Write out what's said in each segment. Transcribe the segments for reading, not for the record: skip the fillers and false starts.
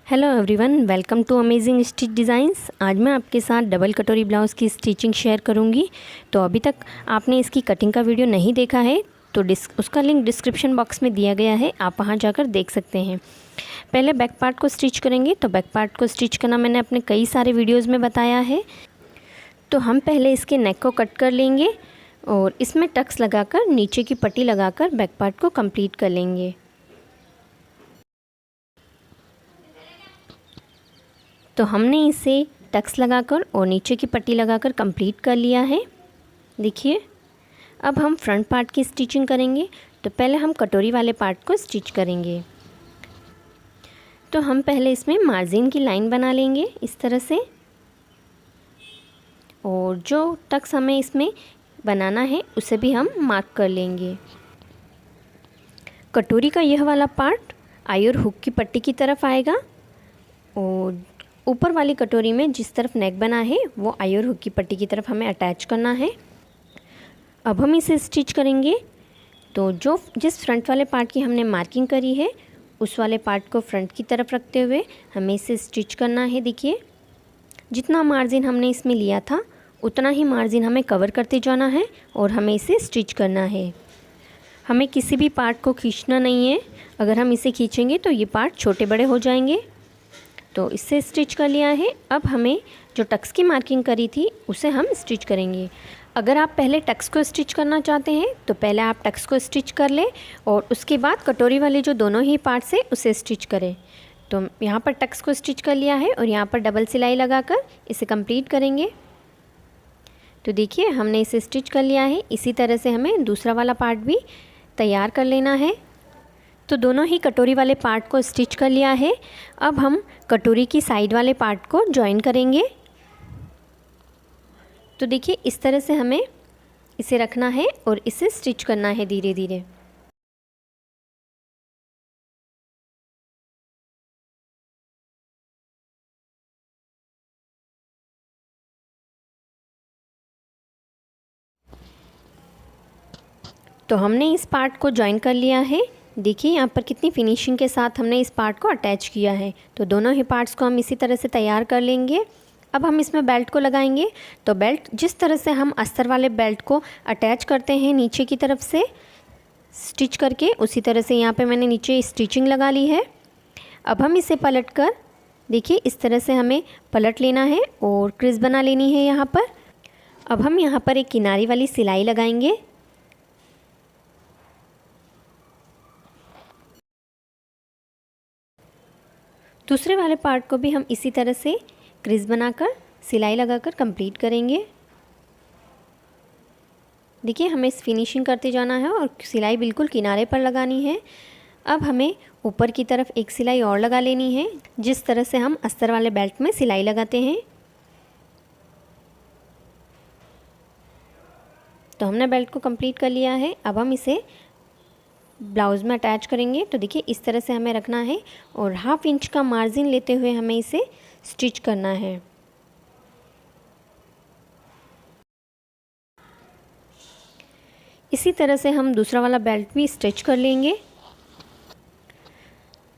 Hello everyone, welcome to amazing stitch designs. आज मैं आपके साथ डबल कटोरी ब्लाउज़ की स्टिचिंग शेयर करूंगी। तो अभी तक आपने इसकी कटिंग का वीडियो नहीं देखा है तो उसका लिंक डिस्क्रिप्शन बॉक्स में दिया गया है, आप वहां जाकर देख सकते हैं। पहले बैक पार्ट को स्टिच करेंगे। तो बैक पार्ट को स्टिच करना मैंने अपने कई सारे वीडियोज़ में बताया है। तो हम पहले इसके नेक को कट कर लेंगे और इसमें टक्स लगाकर नीचे की पट्टी लगाकर बैक पार्ट को कंप्लीट कर लेंगे। तो हमने इसे टक्स लगाकर और नीचे की पट्टी लगाकर कंप्लीट कर लिया है। देखिए, अब हम फ्रंट पार्ट की स्टिचिंग करेंगे। तो पहले हम कटोरी वाले पार्ट को स्टिच करेंगे। तो हम पहले इसमें मार्जिन की लाइन बना लेंगे इस तरह से, और जो टक्स हमें इसमें बनाना है उसे भी हम मार्क कर लेंगे। कटोरी का यह वाला पार्ट आई और हुक की पट्टी की तरफ आएगा और ऊपर वाली कटोरी में जिस तरफ नेक बना है वो आई और हुक की पट्टी की तरफ हमें अटैच करना है। अब हम इसे स्टिच करेंगे। तो जिस फ्रंट वाले पार्ट की हमने मार्किंग करी है उस वाले पार्ट को फ्रंट की तरफ रखते हुए हमें इसे स्टिच करना है। देखिए, जितना मार्जिन हमने इसमें लिया था उतना ही मार्जिन हमें कवर करते जाना है और हमें इसे स्टिच करना है। हमें किसी भी पार्ट को खींचना नहीं है, अगर हम इसे खींचेंगे तो ये पार्ट छोटे बड़े हो जाएंगे। तो इससे स्टिच कर लिया है। अब हमें जो टक्स की मार्किंग करी थी उसे हम स्टिच करेंगे। अगर आप पहले टक्स को स्टिच करना चाहते हैं तो पहले आप टक्स को स्टिच कर लें और उसके बाद कटोरी वाले जो दोनों ही पार्ट्स है उसे स्टिच करें। तो यहाँ पर टक्स को स्टिच कर लिया है और यहाँ पर डबल सिलाई लगाकर इसे कंप्लीट करेंगे। तो देखिए, हमने इसे स्टिच कर लिया है। इसी तरह से हमें दूसरा वाला पार्ट भी तैयार कर लेना है। तो दोनों ही कटोरी वाले पार्ट को स्टिच कर लिया है। अब हम कटोरी की साइड वाले पार्ट को जॉइन करेंगे। तो देखिए, इस तरह से हमें इसे रखना है और इसे स्टिच करना है धीरे धीरे। तो हमने इस पार्ट को जॉइन कर लिया है। देखिए यहाँ पर कितनी फिनिशिंग के साथ हमने इस पार्ट को अटैच किया है। तो दोनों ही पार्ट्स को हम इसी तरह से तैयार कर लेंगे। अब हम इसमें बेल्ट को लगाएंगे। तो बेल्ट जिस तरह से हम अस्तर वाले बेल्ट को अटैच करते हैं नीचे की तरफ से स्टिच करके, उसी तरह से यहाँ पे मैंने नीचे स्टिचिंग लगा ली है। अब हम इसे पलट कर, देखिए इस तरह से हमें पलट लेना है और क्रीज बना लेनी है यहाँ पर। अब हम यहाँ पर एक किनारी वाली सिलाई लगाएंगे। दूसरे वाले पार्ट को भी हम इसी तरह से क्रीज बनाकर सिलाई लगाकर कंप्लीट करेंगे। देखिए, हमें इस फिनिशिंग करते जाना है और सिलाई बिल्कुल किनारे पर लगानी है। अब हमें ऊपर की तरफ एक सिलाई और लगा लेनी है, जिस तरह से हम अस्तर वाले बेल्ट में सिलाई लगाते हैं। तो हमने बेल्ट को कंप्लीट कर लिया है। अब हम इसे ब्लाउज़ में अटैच करेंगे। तो देखिए, इस तरह से हमें रखना है और 1/2 इंच का मार्जिन लेते हुए हमें इसे स्टिच करना है। इसी तरह से हम दूसरा वाला बेल्ट भी स्टिच कर लेंगे।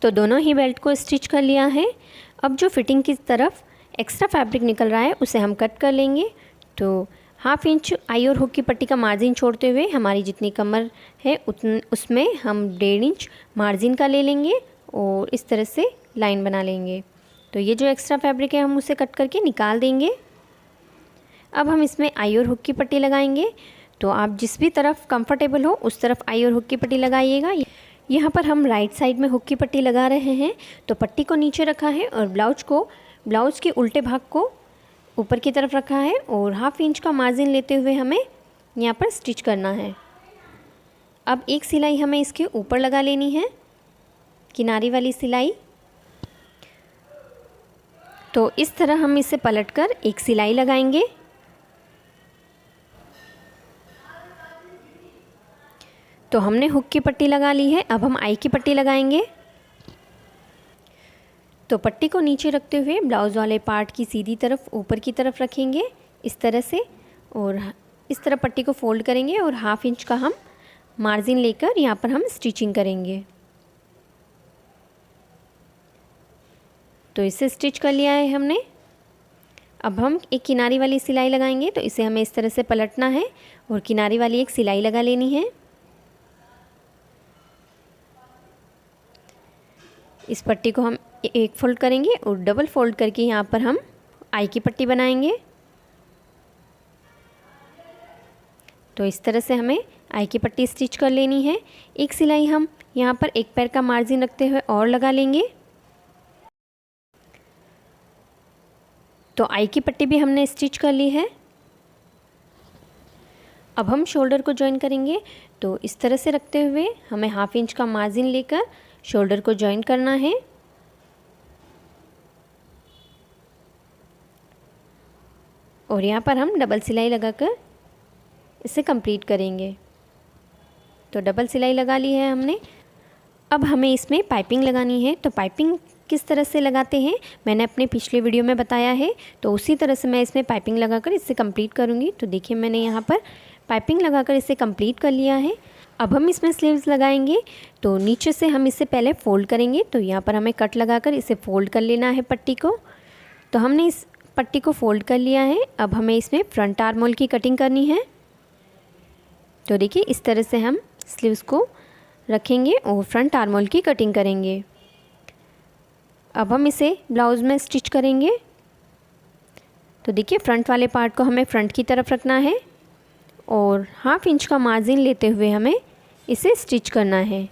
तो दोनों ही बेल्ट को स्टिच कर लिया है। अब जो फिटिंग की तरफ एक्स्ट्रा फैब्रिक निकल रहा है उसे हम कट कर लेंगे। तो 1/2 इंच आई और हुक की पट्टी का मार्जिन छोड़ते हुए हमारी जितनी कमर है उसमें हम 1.5 इंच मार्जिन का ले लेंगे और इस तरह से लाइन बना लेंगे। तो ये जो एक्स्ट्रा फैब्रिक है हम उसे कट करके निकाल देंगे। अब हम इसमें आई और हुक की पट्टी लगाएंगे। तो आप जिस भी तरफ कंफर्टेबल हो उस तरफ आई और हुक की पट्टी लगाइएगा। यहाँ पर हम राइट साइड में हुक की पट्टी लगा रहे हैं। तो पट्टी को नीचे रखा है और ब्लाउज़ के उल्टे भाग को ऊपर की तरफ रखा है और 1/2 इंच का मार्जिन लेते हुए हमें यहाँ पर स्टिच करना है। अब एक सिलाई हमें इसके ऊपर लगा लेनी है, किनारी वाली सिलाई। तो इस तरह हम इसे पलटकर एक सिलाई लगाएंगे। तो हमने हुक की पट्टी लगा ली है। अब हम आई की पट्टी लगाएंगे। तो पट्टी को नीचे रखते हुए ब्लाउज़ वाले पार्ट की सीधी तरफ ऊपर की तरफ रखेंगे इस तरह से, और इस तरह पट्टी को फोल्ड करेंगे और 1/2 इंच का हम मार्जिन लेकर यहाँ पर हम स्टिचिंग करेंगे। तो इसे स्टिच कर लिया है हमने। अब हम एक किनारी वाली सिलाई लगाएंगे, तो इसे हमें इस तरह से पलटना है और किनारी वाली एक सिलाई लगा लेनी है। इस पट्टी को हम एक फोल्ड करेंगे और डबल फोल्ड करके यहाँ पर हम आई की पट्टी बनाएंगे। तो इस तरह से हमें आई की पट्टी स्टिच कर लेनी है। एक सिलाई हम यहाँ पर एक पैर का मार्जिन रखते हुए और लगा लेंगे। तो आई की पट्टी भी हमने स्टिच कर ली है। अब हम शोल्डर को ज्वाइन करेंगे, तो इस तरह से रखते हुए हमें 1/2 इंच का मार्जिन लेकर शोल्डर को ज्वाइन करना है। और यहाँ पर हम डबल सिलाई लगाकर इसे कंप्लीट करेंगे। तो डबल सिलाई लगा ली है हमने। अब हमें इसमें पाइपिंग लगानी है। तो पाइपिंग किस तरह से लगाते हैं मैंने अपने पिछले वीडियो में बताया है, तो उसी तरह से मैं इसमें पाइपिंग लगाकर इसे कंप्लीट करूँगी। तो देखिए मैंने यहाँ पर पाइपिंग लगाकर इसे कंप्लीट कर लिया है। अब हम इसमें स्लीव्स लगाएंगे, तो नीचे से हम इसे पहले फ़ोल्ड करेंगे। तो यहाँ पर हमें कट लगाकर इसे फ़ोल्ड कर लेना है पट्टी को। तो हमने इस पट्टी को फ़ोल्ड कर लिया है। अब हमें इसमें फ्रंट आर्म होल की कटिंग करनी है। तो देखिए इस तरह से हम स्लीव्स को रखेंगे और फ्रंट आर्म होल की कटिंग करेंगे। अब हम इसे ब्लाउज़ में स्टिच करेंगे। तो देखिए फ्रंट वाले पार्ट को हमें फ्रंट की तरफ रखना है और 1/2 इंच का मार्जिन लेते हुए हमें इसे स्टिच करना है।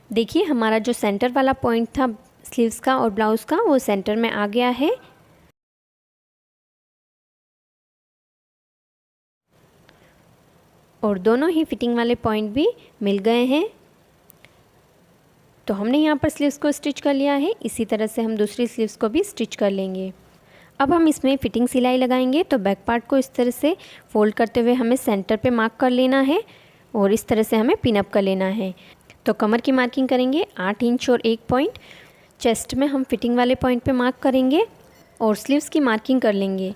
देखिए हमारा जो सेंटर वाला पॉइंट था स्लीव्स का और ब्लाउज़ का, वो सेंटर में आ गया है। और दोनों ही फिटिंग वाले पॉइंट भी मिल गए हैं। तो हमने यहाँ पर स्लीव्स को स्टिच कर लिया है। इसी तरह से हम दूसरी स्लीव्स को भी स्टिच कर लेंगे। अब हम इसमें फिटिंग सिलाई लगाएंगे। तो बैक पार्ट को इस तरह से फोल्ड करते हुए हमें सेंटर पे मार्क कर लेना है और इस तरह से हमें पिन अप कर लेना है। तो कमर की मार्किंग करेंगे 8 इंच और 1 पॉइंट। चेस्ट में हम फिटिंग वाले पॉइंट पे मार्क करेंगे और स्लीव्स की मार्किंग कर लेंगे।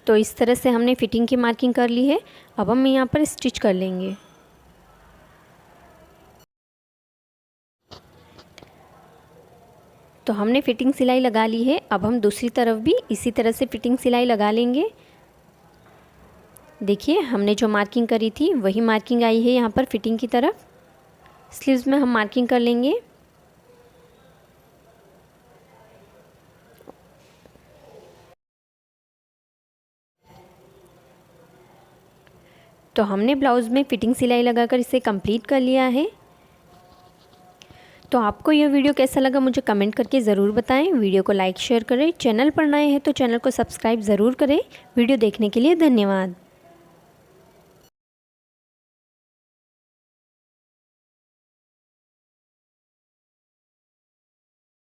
तो इस तरह से हमने फिटिंग की मार्किंग कर ली है। अब हम यहाँ पर स्टिच कर लेंगे। तो हमने फिटिंग सिलाई लगा ली है। अब हम दूसरी तरफ भी इसी तरह से फिटिंग सिलाई लगा लेंगे। देखिए हमने जो मार्किंग करी थी वही मार्किंग आई है यहाँ पर फिटिंग की तरफ। स्लीव्स में हम मार्किंग कर लेंगे। तो हमने ब्लाउज़ में फिटिंग सिलाई लगाकर इसे कंप्लीट कर लिया है। तो आपको यह वीडियो कैसा लगा मुझे कमेंट करके ज़रूर बताएं। वीडियो को लाइक शेयर करें। चैनल पर नए हैं तो चैनल को सब्सक्राइब ज़रूर करें। वीडियो देखने के लिए धन्यवाद।